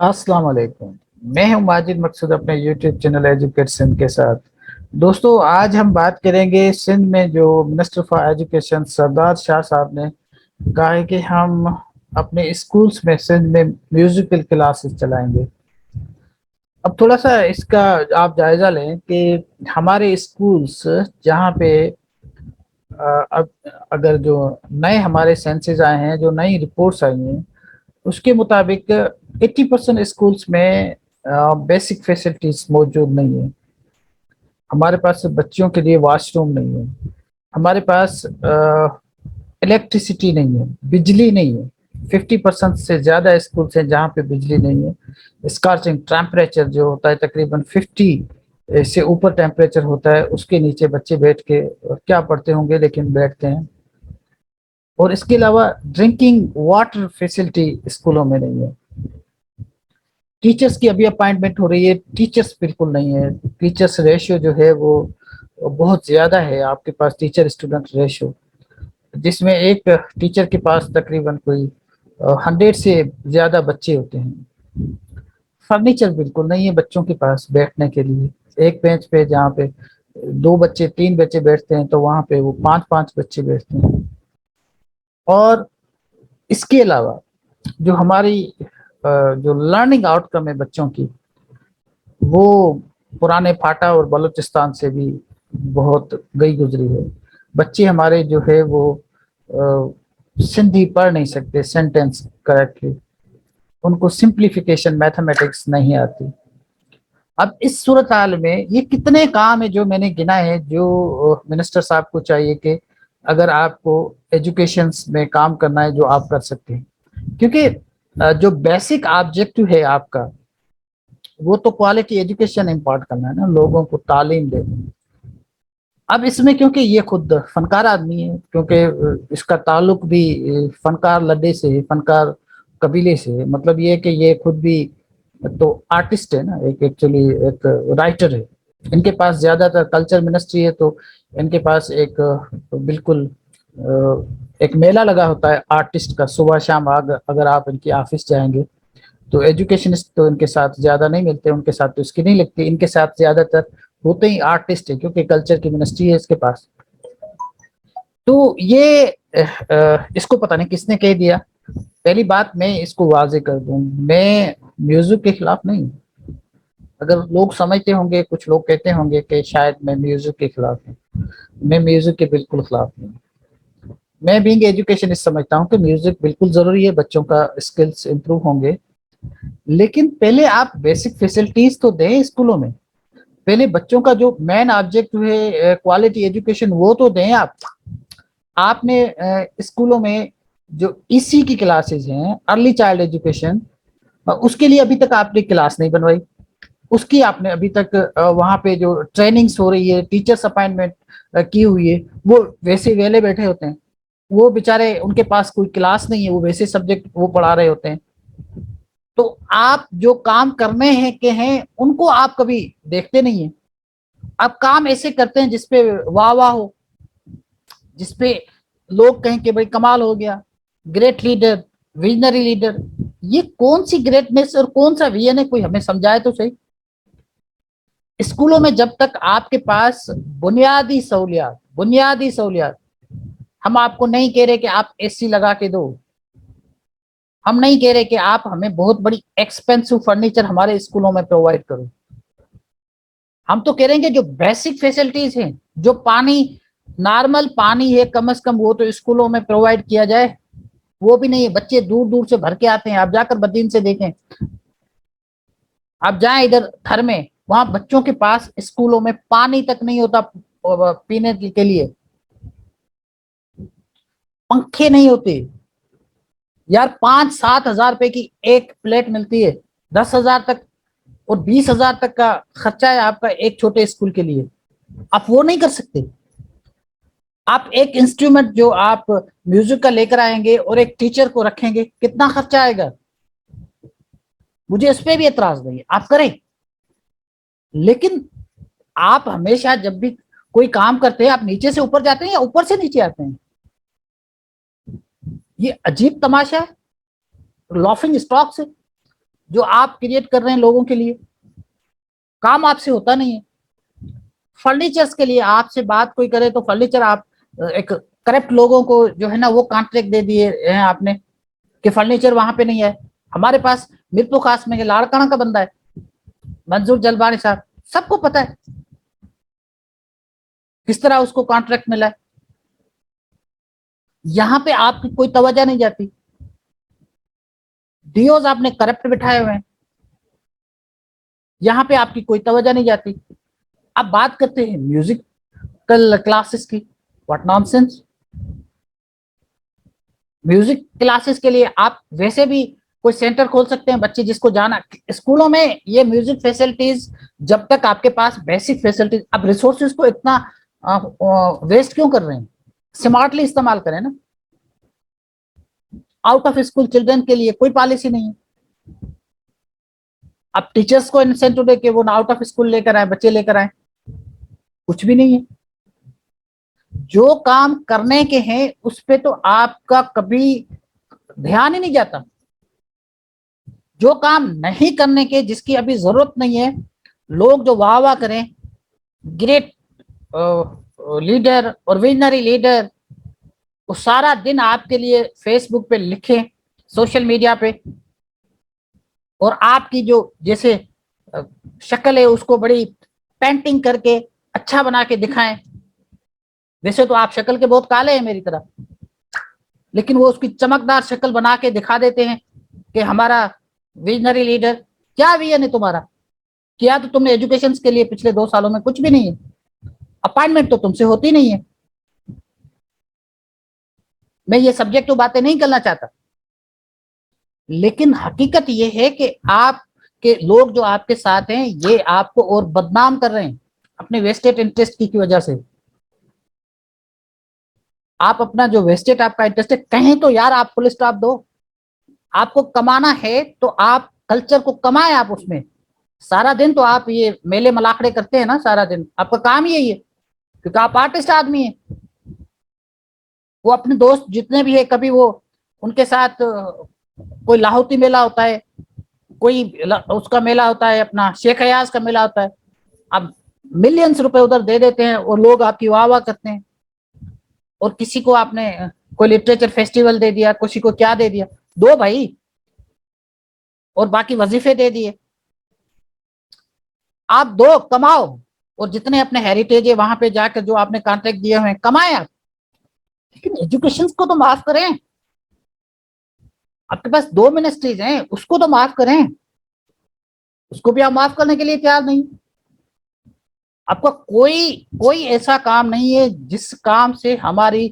अस्सलाम वालेकुम। मैं हूं माजिद मकसूद अपने यूट्यूब चैनल एजुकेट सिंध के साथ। दोस्तों, आज हम बात करेंगे सिंध में जो मिनिस्टर फॉर एजुकेशन सरदार शाह साहब ने कहा है कि हम अपने स्कूल्स में सिंध में म्यूजिकल क्लासेस चलाएंगे। अब थोड़ा सा इसका आप जायजा लें कि हमारे स्कूल्स जहाँ पे अब अगर जो नए हमारे सेंसेस आए हैं, जो नई रिपोर्ट्स आई हैं, उसके मुताबिक 80% स्कूल्स में बेसिक फैसिलिटीज मौजूद नहीं है। हमारे पास बच्चों के लिए वॉशरूम नहीं है। हमारे पास इलेक्ट्रिसिटी नहीं है, बिजली नहीं है। 50% से ज़्यादा स्कूल्स हैं जहाँ पे बिजली नहीं है। स्कॉचिंग टेम्परेचर जो होता है तकरीबन 50 से ऊपर टेम्परेचर होता है, उसके नीचे बच्चे बैठ के क्या पढ़ते होंगे, लेकिन बैठते हैं। और इसके अलावा ड्रिंकिंग वाटर फैसिलिटी स्कूलों में नहीं है। टीचर्स की अभी अपॉइंटमेंट हो रही है, टीचर्स बिल्कुल नहीं है। टीचर्स रेशियो जो है वो बहुत ज़्यादा है। आपके पास टीचर स्टूडेंट रेशियो, जिसमें एक टीचर के पास तकरीबन कोई 100 से ज़्यादा बच्चे होते हैं। फर्नीचर बिल्कुल नहीं है बच्चों के पास बैठने के लिए। एक बेंच पे जहाँ पे दो बच्चे तीन बच्चे बैठते हैं, तो वहाँ पे वो पांच पांच बच्चे बैठते हैं। और इसके अलावा जो हमारी जो लर्निंग आउटकम है बच्चों की, वो पुराने फाटा और बलूचिस्तान से भी बहुत गई गुजरी है। बच्चे हमारे जो है वो सिंधी पढ़ नहीं सकते सेंटेंस करेक्टली। उनको सिंप्लीफिकेशन मैथमेटिक्स नहीं आती। अब इस सूरत हाल में ये कितने काम है जो मैंने गिना है, जो मिनिस्टर साहब को चाहिए कि अगर आपको एजुकेशन में काम करना है जो आप कर सकते हैं। क्योंकि जो बेसिक ऑब्जेक्टिव है आपका, वो तो क्वालिटी एजुकेशन इम्पार्ट करना है ना, लोगों को तालीम देनी है। अब इसमें क्योंकि ये खुद फनकार आदमी है, क्योंकि इसका ताल्लुक भी फनकार लड्डे से है, फनकार कबीले से है। मतलब ये है कि ये खुद भी तो आर्टिस्ट है ना, एक एक्चुअली एक राइटर है। इनके पास ज्यादातर कल्चर मिनिस्ट्री है, तो इनके पास एक बिल्कुल एक मेला लगा होता है आर्टिस्ट का सुबह शाम। अगर आप इनकी ऑफिस जाएंगे तो एजुकेशनिस्ट तो इनके साथ ज्यादा नहीं मिलते, उनके साथ तो इसकी नहीं लगती। इनके साथ ज्यादातर होते ही आर्टिस्ट है, क्योंकि कल्चर की मिनिस्ट्री है इसके पास। तो ये इसको पता नहीं किसने कह दिया। पहली बात मैं इसको वाजे कर दूं, मैं म्यूजिक के खिलाफ नहीं हूं। अगर लोग समझते होंगे, कुछ लोग कहते होंगे कि शायद मैं म्यूजिक के खिलाफ हूँ, मैं म्यूजिक के बिल्कुल खिलाफ नहीं। मैं बीइंग एजुकेशन समझता हूँ कि म्यूजिक बिल्कुल जरूरी है, बच्चों का स्किल्स इंप्रूव होंगे। लेकिन पहले आप बेसिक फैसिलिटीज तो दें स्कूलों में। पहले बच्चों का जो मेन ऑब्जेक्ट है क्वालिटी एजुकेशन, वो तो दें आप। आपने स्कूलों में जो ईसी की क्लासेस हैं, अर्ली चाइल्ड एजुकेशन, उसके लिए अभी तक आपने क्लास नहीं बनवाई। उसकी आपने अभी तक वहां पे जो ट्रेनिंग्स हो रही है, टीचर्स अपॉइंटमेंट की हुई है, वो वैसे वेले बैठे होते हैं। वो बेचारे, उनके पास कोई क्लास नहीं है, वो वैसे सब्जेक्ट वो पढ़ा रहे होते हैं। तो आप जो काम करने हैं के हैं, उनको आप कभी देखते नहीं है। आप काम ऐसे करते हैं जिसपे वाह वाह हो, जिसपे लोग कहें कि भाई कमाल हो गया, ग्रेट लीडर, विजनरी लीडर। ये कौन सी ग्रेटनेस और कौन सा विजन है, कोई हमें समझाए तो सही। स्कूलों में जब तक आपके पास बुनियादी सहूलियात, हम आपको नहीं कह रहे कि आप एसी लगा के दो, हम नहीं कह रहे कि आप हमें बहुत बड़ी एक्सपेंसिव फर्नीचर हमारे स्कूलों में प्रोवाइड करो। हम तो कह रहे हैं कि जो बेसिक फैसिलिटीज हैं, जो पानी, नॉर्मल पानी है कम से कम, वो तो स्कूलों में प्रोवाइड किया जाए। वो भी नहीं है, बच्चे दूर दूर से भर के आते हैं। आप जाकर बदीन से देखें, आप जाएं इधर थर में, वहां बच्चों के पास स्कूलों में पानी तक नहीं होता पीने के लिए। पंखे नहीं होते यार। 5-7 हजार रुपए की एक प्लेट मिलती है, 10 हजार तक और 20 हजार तक का खर्चा है आपका एक छोटे स्कूल के लिए। आप वो नहीं कर सकते। आप एक इंस्ट्रूमेंट जो आप म्यूजिक का लेकर आएंगे और एक टीचर को रखेंगे, कितना खर्चा आएगा। मुझे इस पे भी एतराज नहीं है, आप करें। लेकिन आप हमेशा जब भी कोई काम करते हैं, आप नीचे से ऊपर जाते हैं या ऊपर से नीचे आते हैं। ये अजीब तमाशा है, लॉफिंग स्टॉक से। जो आप क्रिएट कर रहे हैं लोगों के लिए, काम आपसे होता नहीं है। फर्नीचर्स के लिए आपसे बात कोई करे तो फर्नीचर आप एक करप्ट लोगों को जो है ना वो कॉन्ट्रैक्ट दे दिए हैं आपने कि फर्नीचर वहां पे नहीं है। हमारे पास मिरपुर खास में लाड़काना का बंदा है मंजूर जलवानी साहब, सबको पता है किस तरह उसको कॉन्ट्रैक्ट मिला है। यहाँ पे आपकी कोई तवज्जो नहीं जाती, डीओज आपने करप्ट बिठाए हुए हैं, यहाँ पे आपकी कोई तवज्जो नहीं जाती। अब बात करते हैं म्यूजिकल क्लासेस की, व्हाट नॉनसेंस। म्यूजिक क्लासेस के लिए आप वैसे भी कोई सेंटर खोल सकते हैं, बच्चे जिसको जाना स्कूलों में ये म्यूजिक फैसिलिटीज, जब तक आपके पास बेसिक फैसिलिटीज, अब रिसोर्सेज को इतना वेस्ट क्यों कर रहे हैं, स्मार्टली इस्तेमाल करें ना। आउट ऑफ स्कूल चिल्ड्रन के लिए कोई पॉलिसी नहीं है। अब टीचर्स को इंसेंटिव दे के वो आउट ऑफ स्कूल लेकर आए, बच्चे लेकर आए, कुछ भी नहीं है। जो काम करने के हैं उस पे तो आपका कभी ध्यान ही नहीं जाता। जो काम नहीं करने के, जिसकी अभी जरूरत नहीं है, लोग जो वाह वाह करें, ग्रेट लीडर और विजनरी लीडर, वो सारा दिन आपके लिए फेसबुक पे लिखें, सोशल मीडिया पे, और आपकी जो जैसे शक्ल है उसको बड़ी पेंटिंग करके अच्छा बना के दिखाएं। वैसे तो आप शक्ल के बहुत काले हैं मेरी तरह, लेकिन वो उसकी चमकदार शक्ल बना के दिखा देते हैं कि हमारा विजनरी लीडर। क्या विजन है तुम्हारा? किया तो तुमने एजुकेशन के लिए पिछले 2 सालों में कुछ भी नहीं है, अपॉइंटमेंट तो तुमसे होती नहीं है। मैं ये सब्जेक्टिव बातें नहीं करना चाहता, लेकिन हकीकत ये है कि आप के लोग जो आपके साथ हैं ये आपको और बदनाम कर रहे हैं अपने वेस्टेड इंटरेस्ट की वजह से। आप अपना जो वेस्टेड आपका इंटरेस्ट है, कहीं तो यार आप फुल स्टॉप दो। आपको कमाना है तो आप कल्चर को कमाए, आप उसमें सारा दिन तो आप ये मेले मलाखड़े करते हैं ना, सारा दिन आपका काम ही यही है, क्योंकि आप आर्टिस्ट आदमी है। वो अपने दोस्त जितने भी है, कभी वो उनके साथ कोई लाहौती मेला होता है, कोई उसका मेला होता है, अपना शेख अयाज का मेला होता है, आप मिलियंस रुपए उधर दे देते हैं और लोग आपकी वाह वाह करते हैं। और किसी को आपने कोई लिटरेचर फेस्टिवल दे दिया, किसी को क्या दे दिया, दो भाई, और बाकी वजीफे दे दिए। आप दो, कमाओ, और जितने अपने हेरिटेज है वहां पे जाकर जो आपने कॉन्ट्रैक्ट दिए हुए हैं कमाए आप, लेकिन एजुकेशन को तो माफ करें। आपके पास 2 मिनिस्ट्रीज हैं, उसको तो माफ करें, उसको भी आप माफ करने के लिए तैयार नहीं। आपका कोई कोई ऐसा काम नहीं है जिस काम से हमारी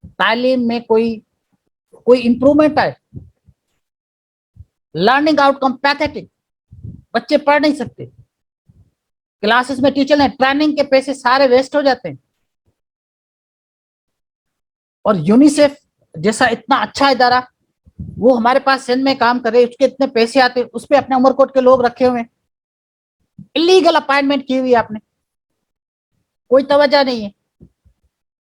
तालीम में कोई कोई इंप्रूवमेंट आए। लर्निंग आउटकम पैथेटिक, बच्चे पढ़ नहीं सकते, क्लासेस में टीचर ने ट्रेनिंग के पैसे सारे वेस्ट हो जाते हैं। और यूनिसेफ जैसा इतना अच्छा इदारा, वो हमारे पास सिंध में काम करे, उसके इतने पैसे आते, उस पर अपने उमरकोट के लोग रखे हुए हैं, इलीगल अपॉइंटमेंट की हुई आपने, कोई तवज्जो नहीं है।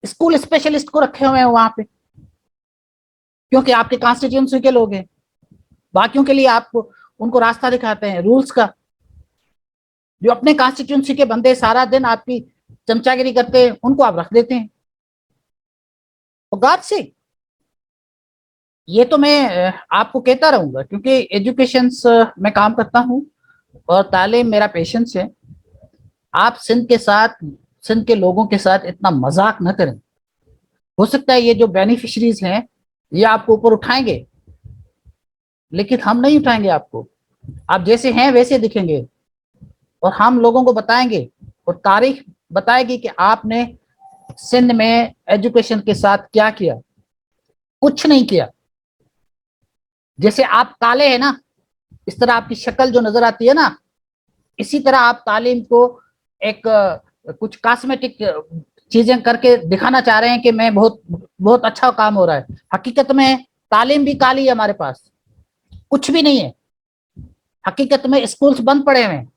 स्कूल स्पेशलिस्ट को रखे हुए हैं वहां पे, क्योंकि आपके कॉन्स्टिट्यूंसी के लोग हैं, बाकियों के लिए आप उनको रास्ता दिखाते हैं रूल्स का। जो अपने कॉन्स्टिट्यूंसी के बंदे सारा दिन आपकी चमचागिरी करते हैं, उनको आप रख देते हैं। और गॉड से ये तो मैं आपको कहता रहूंगा, क्योंकि एजुकेशन में काम करता हूँ और तालीम मेरा पेशेंस है। आप सिंध के साथ, सिंध के लोगों के साथ इतना मजाक न करें। हो सकता है ये जो बेनिफिशरीज हैं ये आपको ऊपर उठाएंगे, लेकिन हम नहीं उठाएंगे आपको। आप जैसे हैं वैसे दिखेंगे, और हम लोगों को बताएंगे और तारीख बताएगी कि आपने सिंध में एजुकेशन के साथ क्या किया। कुछ नहीं किया। जैसे आप काले हैं ना, इस तरह आपकी शक्ल जो नजर आती है ना, इसी तरह आप तालीम को एक कुछ कॉस्मेटिक चीजें करके दिखाना चाह रहे हैं कि मैं बहुत बहुत अच्छा काम हो रहा है। हकीकत में तालीम भी काली है, हमारे पास कुछ भी नहीं है। हकीकत में स्कूल्स बंद पड़े हुए हैं।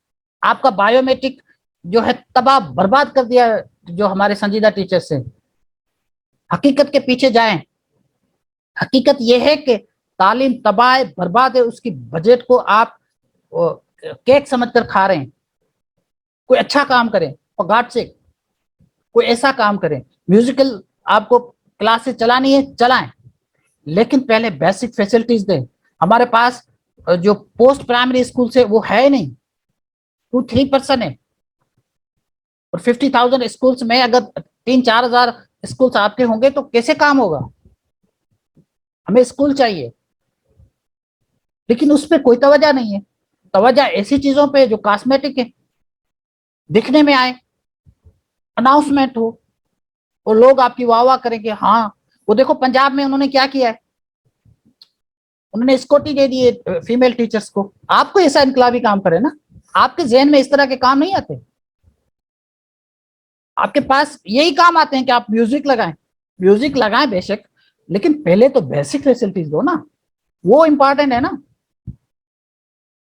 आपका बायोमेट्रिक जो है तबाह बर्बाद कर दिया जो हमारे संजीदा टीचर्स हैं। हकीकत के पीछे जाएं। हकीकत यह है कि तालीम तबाह है, बर्बाद है, उसकी बजट को आप केक समझकर खा रहे हैं। कोई अच्छा काम करें, फॉर गॉड सेक कोई ऐसा काम करें। म्यूजिकल आपको क्लासेस चलानी है, चलाएं, लेकिन पहले बेसिक फैसिलिटीज दें। हमारे पास जो पोस्ट प्राइमरी स्कूल से वो है नहीं, 2-3% है। और 50,000 स्कूल्स में अगर 3-4 हजार स्कूल्स आपके होंगे तो कैसे काम होगा? हमें स्कूल चाहिए, लेकिन उस पर कोई तवज्जो नहीं है। तवज्जो ऐसी चीजों पे जो कॉस्मेटिक है, दिखने में आए, अनाउंसमेंट हो और लोग आपकी वाह वाह करेंगे। हाँ, वो देखो पंजाब में उन्होंने क्या किया है, उन्होंने स्कूटी दे दी है फीमेल टीचर्स को। आपको ऐसा इनकलाबी काम करे ना, आपके जहन में इस तरह के काम नहीं आते। आपके पास यही काम आते हैं कि आप म्यूजिक लगाएं। म्यूजिक लगाएं बेशक, लेकिन पहले तो बेसिक फैसिलिटीज दो ना, वो इंपॉर्टेंट है ना।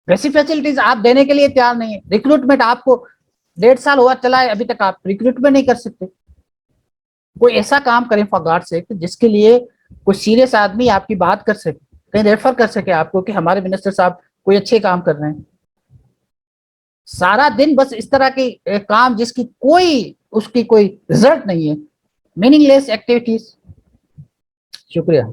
बेसिक फैसिलिटीज आप देने के लिए तैयार नहीं है। रिक्रूटमेंट आपको 1.5 साल हुआ चला है, अभी तक आप रिक्रूटमेंट नहीं कर सकते। कोई ऐसा काम करें फॉर गॉड सेक जिसके लिए कोई सीरियस आदमी आपकी बात कर सके, कहीं रेफर कर सके आपको कि हमारे मिनिस्टर साहब कोई अच्छे काम कर रहे हैं। सारा दिन बस इस तरह के काम जिसकी कोई उसकी कोई रिजल्ट नहीं है, मीनिंगलेस एक्टिविटीज। शुक्रिया।